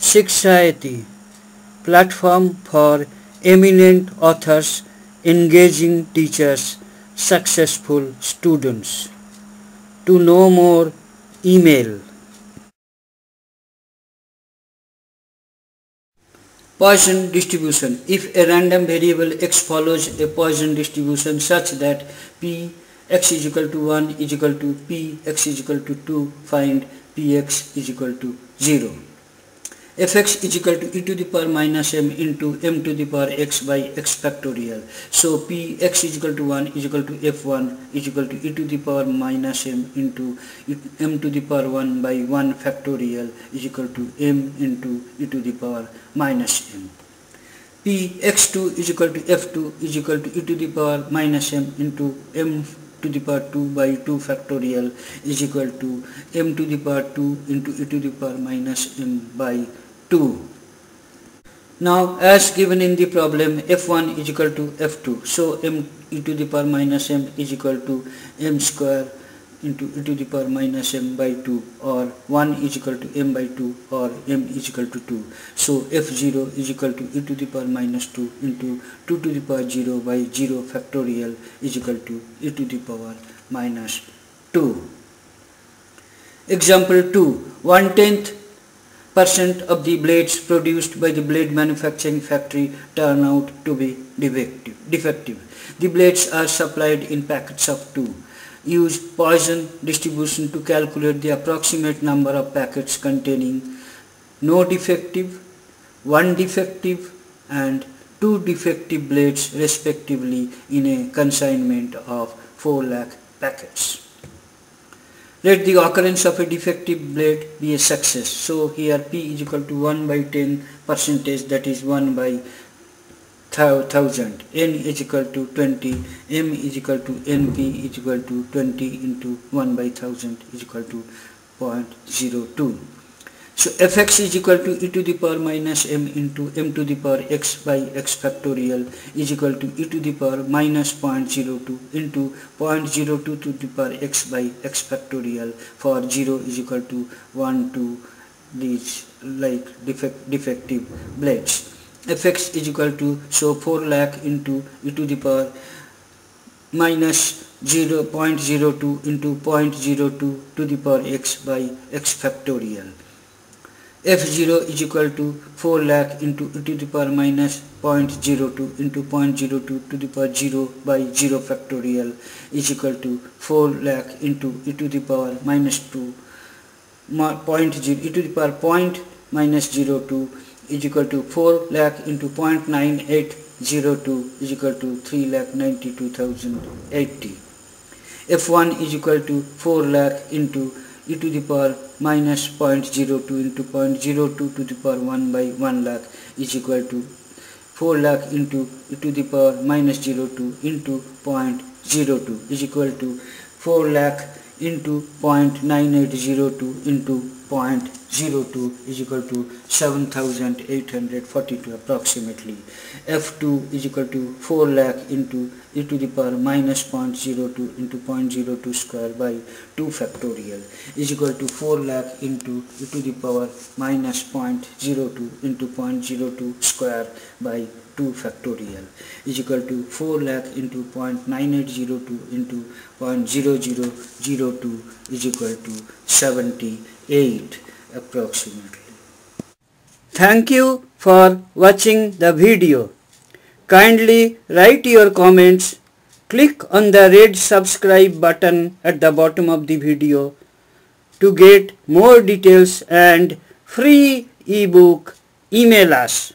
Shikshayati, platform for eminent authors, engaging teachers, successful students. To know more, email. Poisson distribution. If a random variable x follows a Poisson distribution such that p x is equal to 1 is equal to p x is equal to 2, find px is equal to 0. Fx is equal to e to the power minus m into m to the power x by x factorial. So px is equal to 1 is equal to f1 is equal to e to the power minus m into m to the power 1 by 1 factorial is equal to m into e to the power minus m. Px2 is equal to f2 is equal to e to the power minus m into m to the power 2 by 2 factorial is equal to m to the power 2 into e to the power minus m by 2. Now as given in the problem, f1 is equal to f2, so m e to the power minus m is equal to m square into e to the power minus m by 2, or 1 is equal to m by 2, or m is equal to 2. So f0 is equal to e to the power minus 2 into 2 to the power 0 by 0 factorial is equal to e to the power minus 2. Example 2. 1/10% of the blades produced by the blade manufacturing factory turn out to be defective. The blades are supplied in packets of 2. Use Poisson distribution to calculate the approximate number of packets containing no defective, 1 defective and 2 defective blades respectively in a consignment of 4 lakh packets. Let the occurrence of a defective blade be a success. So here p is equal to 1 by 10%, that is 1 by 1000, n is equal to 20, m is equal to np is equal to 20 into 1 by 1000 is equal to 0.02. So fx is equal to e to the power minus m into m to the power x by x factorial is equal to e to the power minus 0.02 into 0.02 to the power x by x factorial, for 0 is equal to 1 to these like defective blades. Fx is equal to, so 4 lakh into e to the power minus 0.02 into 0.02 to the power x by x factorial. F0 is equal to 4 lakh into e to the power minus 0.02 into 0.02 to the power 0 by 0 factorial is equal to 4 lakh into e to the power minus 2 e to the power point minus 02 is equal to 4 lakh into 0.9802 is equal to 3,92,080. F1 is equal to 4 lakh into e to the power minus 0.02 into 0.02 to the power 1 by 1 lakh is equal to 4 lakh into e to the power minus 02 into 0.02 is equal to 4 lakh into 0.9802 into 0.02 is equal to 7,842 approximately. F2 is equal to 4 lakh into e to the power minus 0.02 into 0.02 square by 2 factorial is equal to 4 lakh into e to the power minus 0.02 into 0.02 square by 2 factorial is equal to 4 lakh into 0.9802 into 0.0002 is equal to 78 approximately. Thank you for watching the video. Kindly write your comments. Click on the red subscribe button at the bottom of the video to get more details and free ebook. Email us.